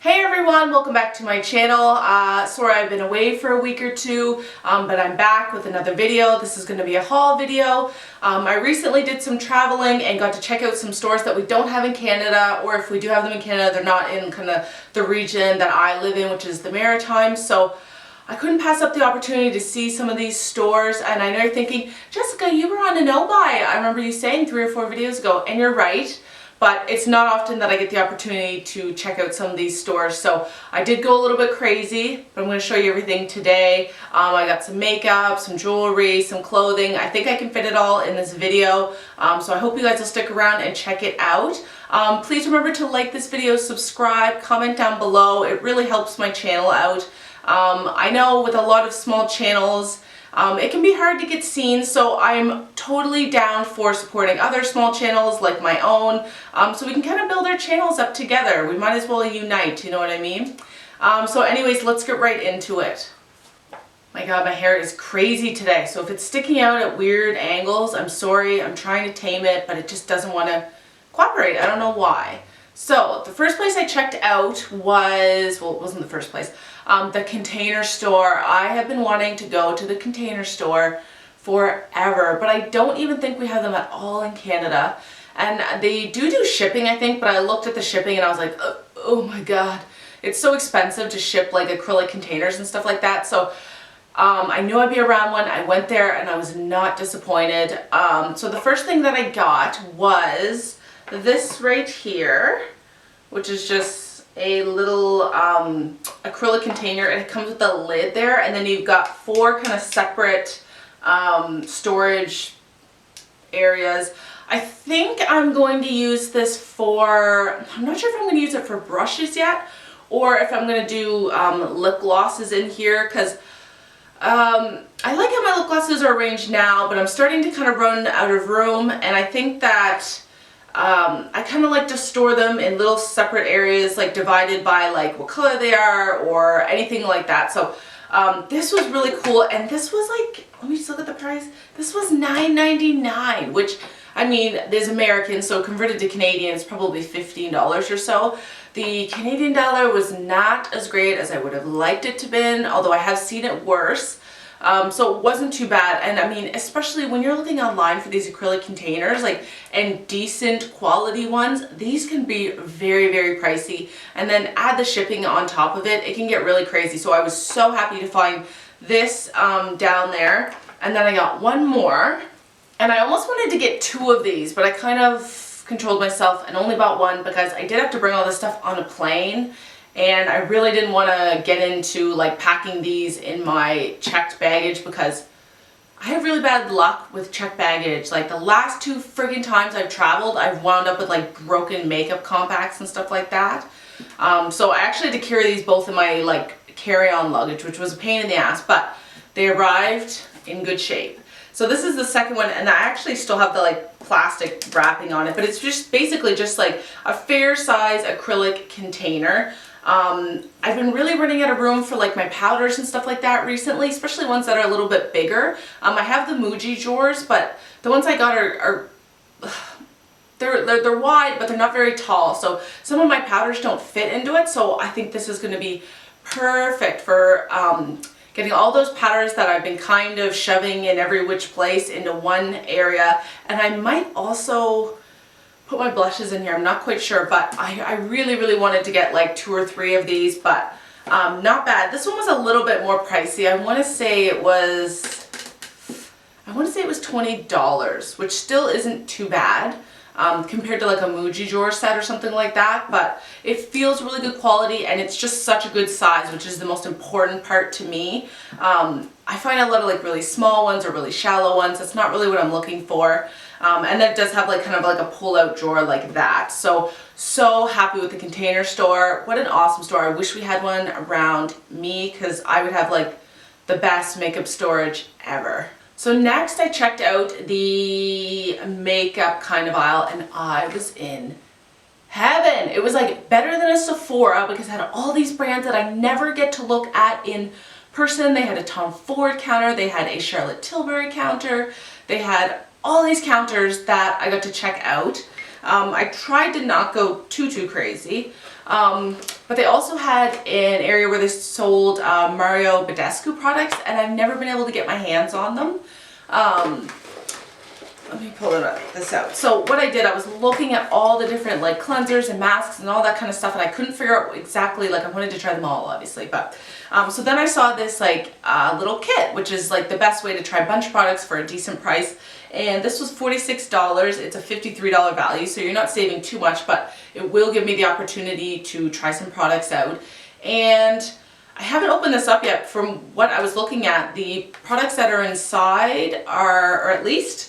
Hey everyone, welcome back to my channel. Sorry I've been away for a week or two, but I'm back with another video. This is going to be a haul video. I recently did some traveling and got to check out some stores that we don't have in Canada, or if we do have them in Canada, they're not in kind of the region that I live in, which is the Maritimes. So I couldn't pass up the opportunity to see some of these stores, and I know you're thinking, Jessica, you were on a no-buy. I remember you saying 3 or 4 videos ago, and you're right. But it's not often that I get the opportunity to check out some of these stores. So I did go a little bit crazy, but I'm going to show you everything today. I got some makeup, some jewelry, some clothing. I think I can fit it all in this video. So I hope you guys will stick around and check it out. Please remember to like this video, subscribe, comment down below. It really helps my channel out. I know with a lot of small channels, it can be hard to get seen, so I'm totally down for supporting other small channels like my own, so we can kind of build our channels up together. We might as well unite, you know what I mean? So anyways, let's get right into it. My God, my hair is crazy today, so if it's sticking out at weird angles, I'm sorry. I'm trying to tame it, but it just doesn't want to cooperate. I don't know why. So the first place I checked out was, well, it wasn't the first place, the Container Store. I have been wanting to go to the Container Store forever, but I don't even think we have them at all in Canada. And they do shipping, I think, but I looked at the shipping and I was like, oh my God, it's so expensive to ship like acrylic containers and stuff like that. So I knew I'd be around one. I went there and I was not disappointed. So the first thing that I got was this right here, which is just a little acrylic container, and it comes with a lid there, and then you've got 4 kind of separate storage areas. I think I'm going to use this for, I'm not sure if I'm going to use it for brushes yet, or if I'm going to do lip glosses in here, because I like how my lip glosses are arranged now, but I'm starting to kind of run out of room, and I think that I kind of like to store them in little separate areas, like divided by like what color they are or anything like that. So this was really cool, and this was like, let me just look at the price. This was $9.99, which, I mean, there's American, so converted to Canadian, it's probably $15 or so. The Canadian dollar was not as great as I would have liked it to been, although I have seen it worse. So it wasn't too bad, and I mean, especially when you're looking online for these acrylic containers, like, and decent quality ones, these can be very, very pricey, and then add the shipping on top of it, it can get really crazy. So I was so happy to find this down there, and then I got one more, and I almost wanted to get 2 of these, but I kind of controlled myself and only bought one because I did have to bring all this stuff on a plane. And I really didn't want to get into like packing these in my checked baggage, because I have really bad luck with checked baggage. Like the last 2 friggin' times I've traveled, I've wound up with like broken makeup compacts and stuff like that. So I actually had to carry these both in my like carry-on luggage, which was a pain in the ass, but they arrived in good shape. So this is the second one, and I actually still have the like plastic wrapping on it, but it's just basically just like a fair size acrylic container. I've been really running out of room for like my powders and stuff like that recently, especially ones that are a little bit bigger. I have the Muji drawers, but the ones I got are they're wide, but they're not very tall. So some of my powders don't fit into it. So I think this is going to be perfect for getting all those powders that I've been kind of shoving in every which place into one area. And I might also put my blushes in here. I'm not quite sure, but I really, really wanted to get like 2 or 3 of these, but not bad. This one was a little bit more pricey. I want to say it was $20, which still isn't too bad compared to like a Muji drawer set or something like that, but it feels really good quality, and it's just such a good size, which is the most important part to me. I find a lot of like really small ones or really shallow ones, that's not really what I'm looking for. And then it does have like kind of like a pull-out drawer like that. So happy with the Container Store. What an awesome store. I wish we had one around me, because I would have like the best makeup storage ever. So next I checked out the makeup kind of aisle, and I was in heaven. It was like better than a Sephora, because it had all these brands that I never get to look at in person. They had a Tom Ford counter, they had a Charlotte Tilbury counter, they had all these counters that I got to check out. I tried to not go too crazy. But they also had an area where they sold Mario Badescu products, and I've never been able to get my hands on them. Let me pull this out. So what I did, I was looking at all the different like cleansers and masks and all that kind of stuff, and I couldn't figure out exactly, like I wanted to try them all obviously, but so then I saw this like little kit, which is like the best way to try a bunch of products for a decent price, and this was $46. It's a $53 value, so you're not saving too much, but it will give me the opportunity to try some products out. And I haven't opened this up yet. From what I was looking at, the products that are inside are, or at least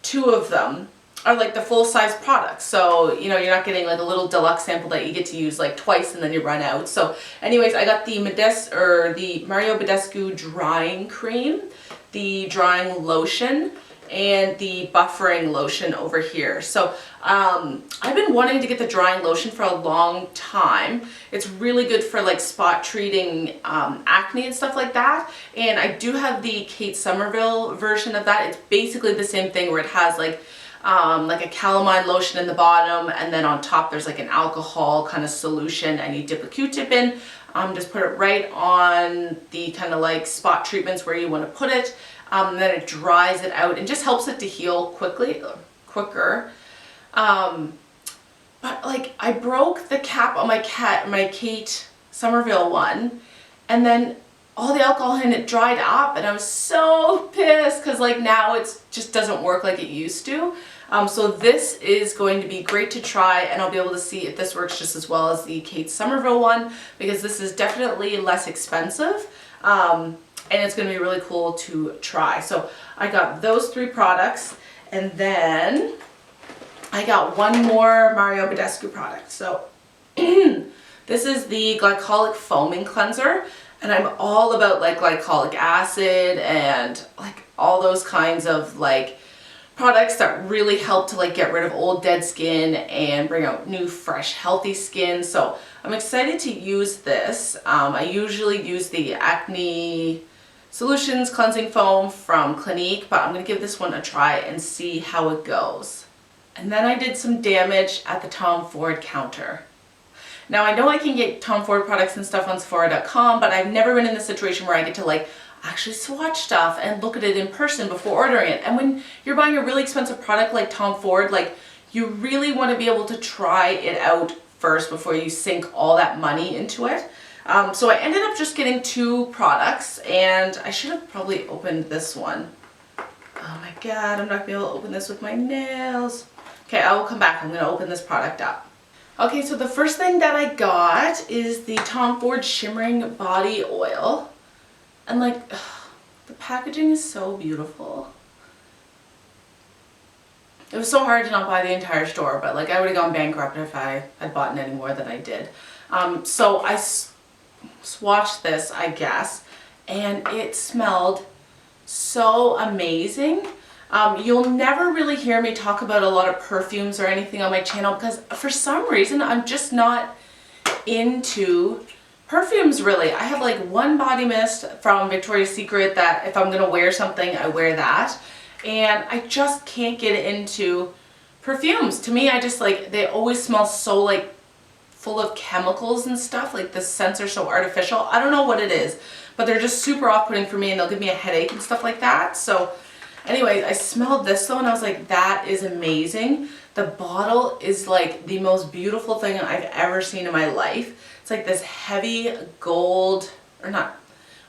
2 of them are like the full-size products, so you know you're not getting like a little deluxe sample that you get to use like twice and then you run out. So anyways, I got the Mario Badescu drying cream, the drying lotion, and the buffering lotion over here. So I've been wanting to get the drying lotion for a long time. It's really good for like spot treating acne and stuff like that. And I do have the Kate Somerville version of that. It's basically the same thing, where it has like a calamine lotion in the bottom, and then on top there's like an alcohol kind of solution, and you dip a Q-tip in, just put it right on the kind of like spot treatments where you want to put it. Then it dries it out and just helps it to heal quicker. But like I broke the cap on my Kate Somerville one, and then all the alcohol in it dried up, and I was so pissed because like now it just doesn't work like it used to. So this is going to be great to try, and I'll be able to see if this works just as well as the Kate Somerville one, because this is definitely less expensive. And it's going to be really cool to try. So I got those 3 products, and then I got one more Mario Badescu product. So this is the Glycolic Foaming Cleanser, and I'm all about like glycolic acid and like all those kinds of like products that really help to like get rid of old dead skin and bring out new, fresh, healthy skin. So I'm excited to use this. I usually use the Acne Solutions Cleansing Foam from Clinique, but I'm going to give this one a try and see how it goes. And then I did some damage at the Tom Ford counter. Now I know I can get Tom Ford products and stuff on Sephora.com, but I've never been in the situation where I get to like actually swatch stuff and look at it in person before ordering it. And when you're buying a really expensive product like Tom Ford, like you really want to be able to try it out first before you sink all that money into it. So I ended up just getting 2 products, and I should have probably opened this one. Oh my god, I'm not going to be able to open this with my nails. Okay, I will come back. I'm going to open this product up. Okay, so the first thing that I got is the Tom Ford Shimmering Body Oil. And like, ugh, the packaging is so beautiful. It was so hard to not buy the entire store, but like I would have gone bankrupt if I had bought any more than I did. So I swatched this, I guess, and it smelled so amazing. You'll never really hear me talk about a lot of perfumes or anything on my channel because for some reason I'm just not into perfumes really. I have like one body mist from Victoria's Secret that if I'm gonna wear something, I wear that. And I just can't get into perfumes. To me, I just like, they always smell so like full of chemicals and stuff. Like the scents are so artificial. I don't know what it is, but they're just super off-putting for me and they'll give me a headache and stuff like that. So anyways, I smelled this though and I was like, that is amazing. The bottle is like the most beautiful thing I've ever seen in my life. It's like this heavy gold, or not,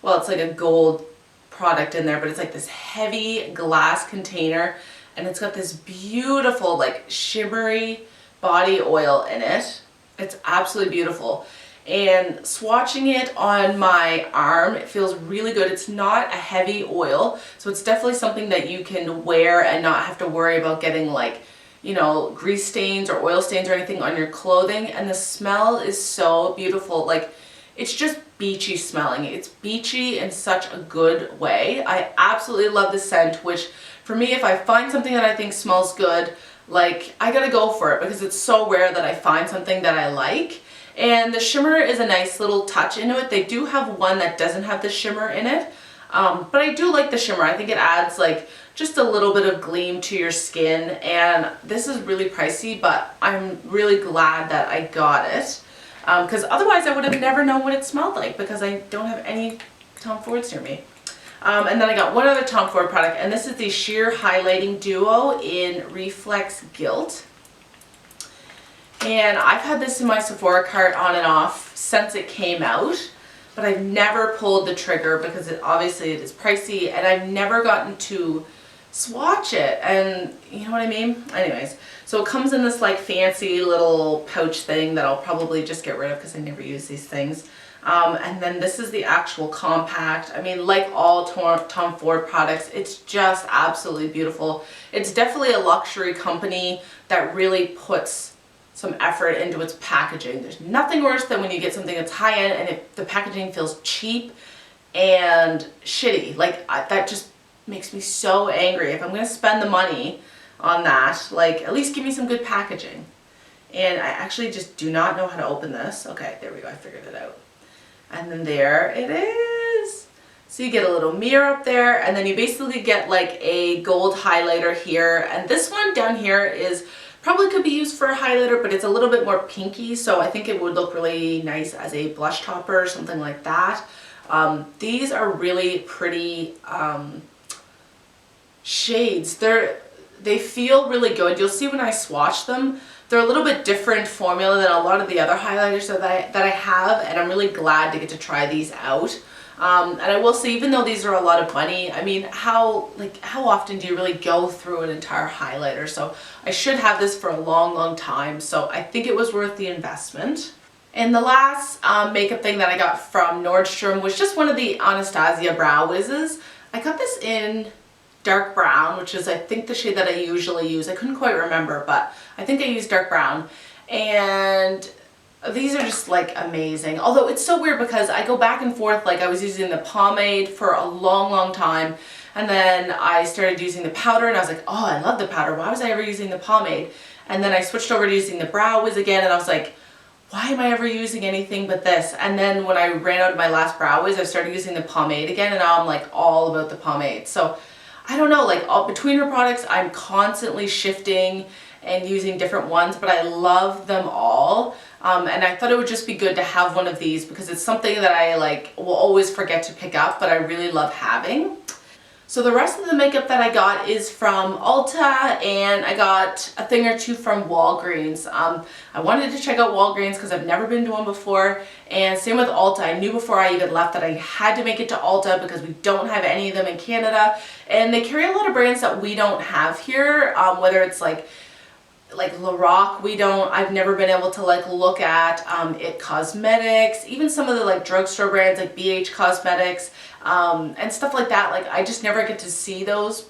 well, it's like a gold product in there, but it's like this heavy glass container and it's got this beautiful like shimmery body oil in it. It's absolutely beautiful. And swatching it on my arm, it feels really good. It's not a heavy oil, so it's definitely something that you can wear and not have to worry about getting like, you know, grease stains or oil stains or anything on your clothing. And the smell is so beautiful. Like, it's just beachy smelling. It's beachy in such a good way. I absolutely love the scent, which for me, if I find something that I think smells good, like I gotta go for it because it's so rare that I find something that I like. And the shimmer is a nice little touch into it. They do have one that doesn't have the shimmer in it, but I do like the shimmer. I think it adds like just a little bit of gleam to your skin, and this is really pricey, but I'm really glad that I got it. because otherwise I would have never known what it smelled like because I don't have any Tom Fords near me. And then I got one other Tom Ford product, and this is the Sheer Highlighting Duo in Reflex Gilt. And I've had this in my Sephora cart on and off since it came out, but I've never pulled the trigger because obviously it is pricey, and I've never gotten to swatch it, and you know what I mean? Anyways, so it comes in this like fancy little pouch thing that I'll probably just get rid of because I never use these things. And then this is the actual compact. I mean, like all Tom Ford products, it's just absolutely beautiful. It's definitely a luxury company that really puts some effort into its packaging. There's nothing worse than when you get something that's high-end and the packaging feels cheap and shitty. Like, that just makes me so angry. If I'm going to spend the money on that, like, at least give me some good packaging. And I actually just do not know how to open this. Okay, there we go. I figured it out. And then there it is. So you get a little mirror up there, and then you basically get like a gold highlighter here. And this one down here is probably could be used for a highlighter, but it's a little bit more pinky, so I think it would look really nice as a blush topper or something like that. These are really pretty shades. They feel really good. You'll see when I swatch them. They're a little bit different formula than a lot of the other highlighters that I have, and I'm really glad to get to try these out. And I will say, even though these are a lot of money, I mean, how often do you really go through an entire highlighter? So I should have this for a long, long time. So I think it was worth the investment. And the last makeup thing that I got from Nordstrom was just one of the Anastasia Brow Wizzes. I got this in dark brown, which is I think the shade that I usually use. I couldn't quite remember, but I think I used dark brown. And these are just like amazing. Although it's so weird because I go back and forth. Like, I was using the pomade for a long, long time, and then I started using the powder, and I was like, oh, I love the powder. Why was I ever using the pomade? And then I switched over to using the Brow Wiz again, and I was like, why am I ever using anything but this? And then when I ran out of my last Brow Wiz, I started using the pomade again, and now I'm like all about the pomade. So I don't know, like between her products, I'm constantly shifting and using different ones, but I love them all. And I thought it would just be good to have one of these because it's something that I will always forget to pick up, but I really love having. So the rest of the makeup that I got is from Ulta, and I got a thing or two from Walgreens. I wanted to check out Walgreens because I've never been to one before, and same with Ulta. I knew before I even left that I had to make it to Ulta because we don't have any of them in Canada, and they carry a lot of brands that we don't have here, whether it's like Lorac, I've never been able to look at, It Cosmetics, even some of the drugstore brands like BH Cosmetics, and stuff like that. I just never get to see those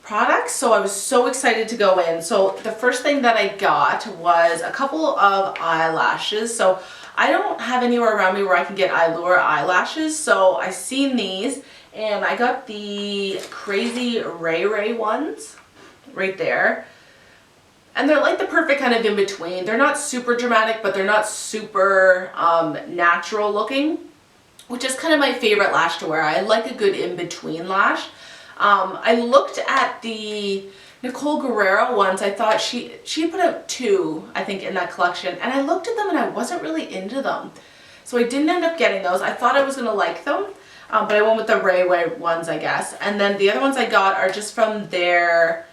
products, so I was so excited to go in. So the first thing that I got was a couple of eyelashes. So I don't have anywhere around me where I can get Eylure eyelashes, so I seen these, and I got the KRAZYRAYRAY ones right there. And they're like the perfect kind of in between. They're not super dramatic, but they're not super natural looking, which is kind of my favorite lash to wear. I like a good in-between lash. I looked at the Nicole Guerrero ones. I thought she put out two, I think, in that collection, and I looked at them and I wasn't really into them. So I didn't end up getting those. I thought I was going to like them, but I went with the Ray ones, I guess. And then the other ones I got are just from their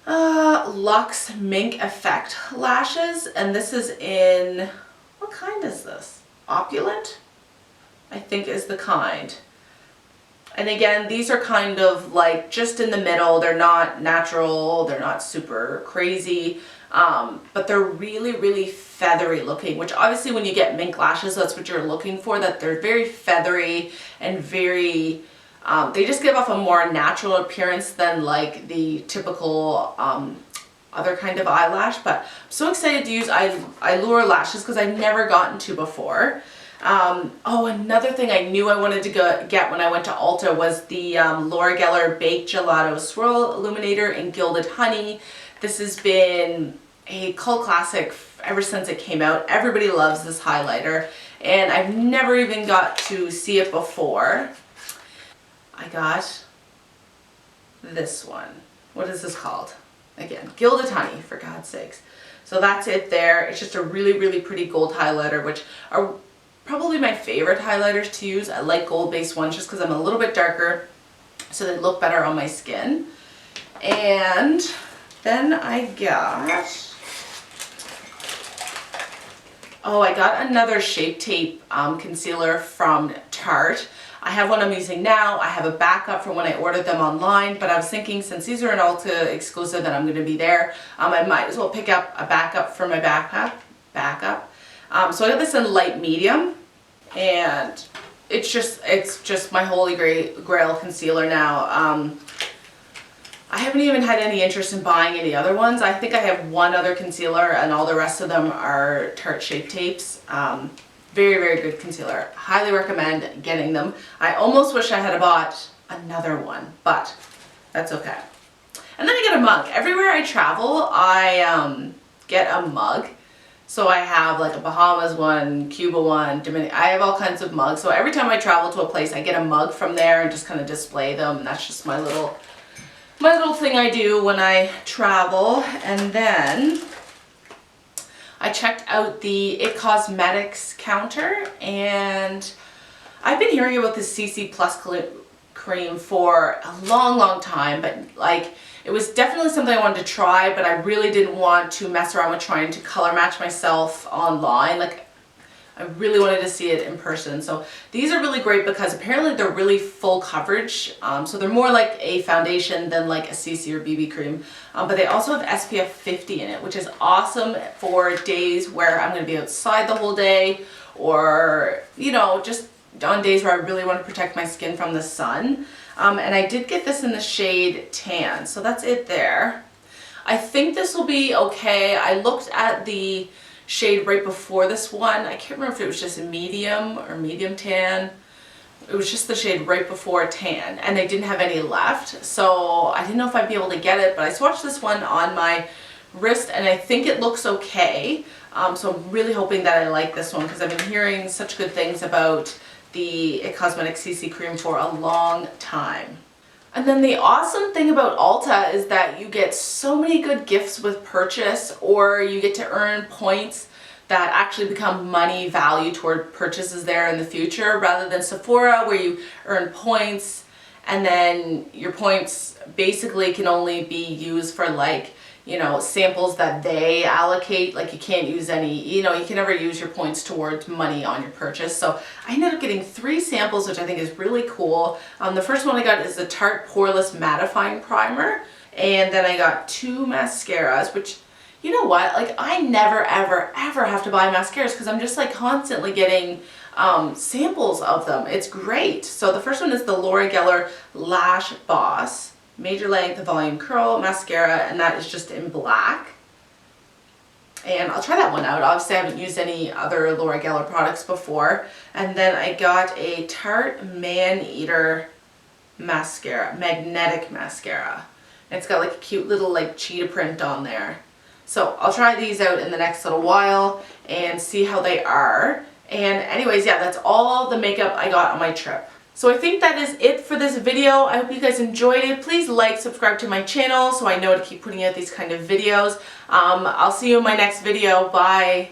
Luxe Mink Effect lashes, and this is in, what kind is this? Opulent, I think is the kind. And again, these are kind of just in the middle. They're not natural, they're not super crazy, but they're really, really feathery looking, which obviously when you get mink lashes, that's what you're looking for, that they're very feathery and very they just give off a more natural appearance than the typical other kind of eyelash. But I'm so excited to use Eylure lashes because I've never gotten to before. Oh, another thing I knew I wanted to get when I went to Ulta was the Laura Geller Baked Gelato Swirl Illuminator in Gilded Honey. This has been a cult classic ever since it came out. Everybody loves this highlighter, and I've never even got to see it before. I got this one. What is this called? Again, Gilded Honey, for God's sakes. So that's it there. It's just a really, really pretty gold highlighter, which are probably my favorite highlighters to use. I like gold-based ones just because I'm a little bit darker, so they look better on my skin. And then I got... oh, I got another Shape Tape concealer from Tarte. I have one I'm using now. I have a backup from when I ordered them online, but I was thinking since these are an Ulta exclusive that I'm going to be there, I might as well pick up a backup for my backup. So I got this in light medium, and it's just my holy grail concealer now. I haven't even had any interest in buying any other ones. I think I have one other concealer and all the rest of them are Tarte Shape Tapes. Very, very good concealer. Highly recommend getting them. I almost wish I had bought another one, but that's okay. And then I get a mug. Everywhere I travel, I get a mug. So I have like a Bahamas one, Cuba one, Dominican. I have all kinds of mugs. So every time I travel to a place, I get a mug from there and just kind of display them. And that's just my little thing I do when I travel. And then I checked out the IT Cosmetics counter, and I've been hearing about this CC Plus cream for a long time, but like it was definitely something I wanted to try, but I really didn't want to mess around with trying to color match myself online. Like I really wanted to see it in person. So these are really great because apparently they're really full coverage. So they're more like a foundation than like a CC or BB cream. But they also have SPF 50 in it, which is awesome for days where I'm going to be outside the whole day, or, you know, just on days where I really want to protect my skin from the sun. And I did get this in the shade Tan. So that's it there. I think this will be okay. I looked at the shade right before this one. I can't remember if it was just medium or medium tan. It was just the shade right before tan, and they didn't have any left, so I didn't know if I'd be able to get it, but I swatched this one on my wrist and I think it looks okay. So I'm really hoping that I like this one because I've been hearing such good things about the IT Cosmetics CC cream for a long time. And then the awesome thing about Ulta is that you get so many good gifts with purchase, or you get to earn points that actually become money value toward purchases there in the future, rather than Sephora where you earn points and then your points basically can only be used for like, you know, samples that they allocate. Like you can't use any, you know, you can never use your points towards money on your purchase. So I ended up getting 3 samples, which I think is really cool. The first one I got is the Tarte Poreless Mattifying Primer, and then I got 2 mascaras, which, you know what, like I never ever have to buy mascaras because I'm just like constantly getting samples of them. It's great. So the first one is the Laura Geller Lash Boss Major Length Volume Curl Mascara, and that is just in black. And I'll try that one out. Obviously I haven't used any other Laura Geller products before. And then I got a Tarte Man Eater mascara, magnetic mascara. It's got like a cute little like cheetah print on there. So I'll try these out in the next little while and see how they are. And anyways, yeah, that's all the makeup I got on my trip. So I think that is it for this video. I hope you guys enjoyed it. Please like, subscribe to my channel so I know to keep putting out these kind of videos. I'll see you in my next video. Bye.